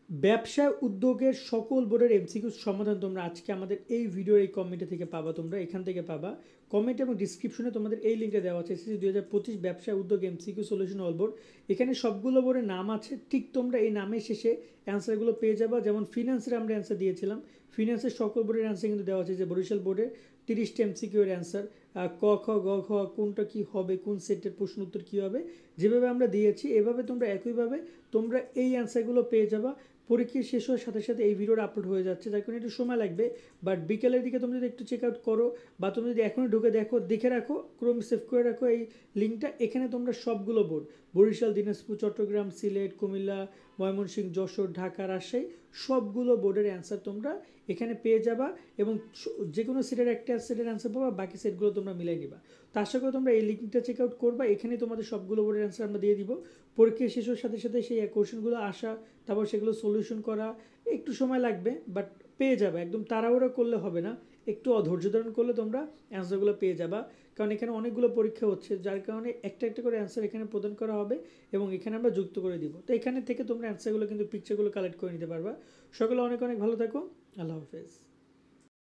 ব্যবসা উদ্যোগের সকল বোর্ডের এমসিকিউ সমাধান তোমরা আজকে আমাদের এই ভিডিওর এই কমেন্টে থেকে পাবা, তোমরা এখান থেকে পাবা। কমেন্ট এবং ডিসক্রিপশনে তোমাদের এই লিঙ্কটা দেওয়া আছে, এসএসসি 2025 ব্যবসা উদ্যোগ এমসিকিউ সলিউশন অল বোর্ড। এখানে সবগুলো বোর্ডের নাম আছে, ঠিক তোমরা এই নামের শেষে অ্যান্সারগুলো পেয়ে যাবা। যেমন ফিনান্সের আমরা অ্যান্সার দিয়েছিলাম, ফিনান্সের সকল বোর্ডের অ্যান্সার কিন্তু দেওয়া আছে, যে বরিশাল বোর্ডের 30টা এমসিকিউ এর অ্যান্সার, ক খ গ ঘ কোনটা কি হবে, কোন সেটের প্রশ্ন উত্তর কী হবে, যেভাবে আমরা দিয়েছি এভাবে তোমরা একইভাবে তোমরা এই অ্যান্সারগুলো পেয়ে যাবা। পরীক্ষা শেষ হওয়ার সাথে সাথে এই ভিডিওটা আপলোড হয়ে যাচ্ছে, যার কারণে একটু সময় লাগবে। বাট বিকেলের দিকে তুমি যদি একটু চেক আউট করো, বা তুমি যদি এখনও ঢুকে দেখে রাখো, ক্রোম সেভ করে রাখো এই লিঙ্কটা। এখানে তোমরা সবগুলো বোর্ড, বরিশাল, দিনাজপুর, চট্টগ্রাম, সিলেট, কুমিল্লা, ময়মনসিংহ, যশোর, ঢাকা, রাজশাহী, সবগুলো বোর্ডের অ্যান্সার তোমরা এখানে পেয়ে যাবা। এবং যে কোনো সেটের একটা সেটের অ্যান্সার পাবা, বাকি সেটগুলো তোমরা মিলাই নিবা। তো আশা করি তোমরা এই লিঙ্কটা চেক আউট করবা, এখানে তোমাদের সবগুলো বোর্ডের অ্যান্সার আমরা দিয়ে দিব। পরীক্ষা শেষ হওয়ার সাথে সাথে সেই কোশ্চেনগুলো আসা, তারপর সেগুলো সলিউশন করা একটু সময় লাগবে, বাট পেয়ে যাবে। একদম তাড়াহুড়ো করলে হবে না, একটু অধৈর্য ধারণ করলে তোমরা অ্যান্সারগুলো পেয়ে যাবা। কারণ এখানে অনেকগুলো পরীক্ষা হচ্ছে, যার কারণে একটা একটা করে অ্যান্সার এখানে প্রদান করা হবে এবং এখানে আমরা যুক্ত করে দিব। তো এখানে থেকে তোমরা অ্যান্সারগুলো কিন্তু পিকচারগুলো কালেক্ট করে নিতে পারবা। সকলে অনেক অনেক ভালো থাকো, আল্লাহ হাফেজ।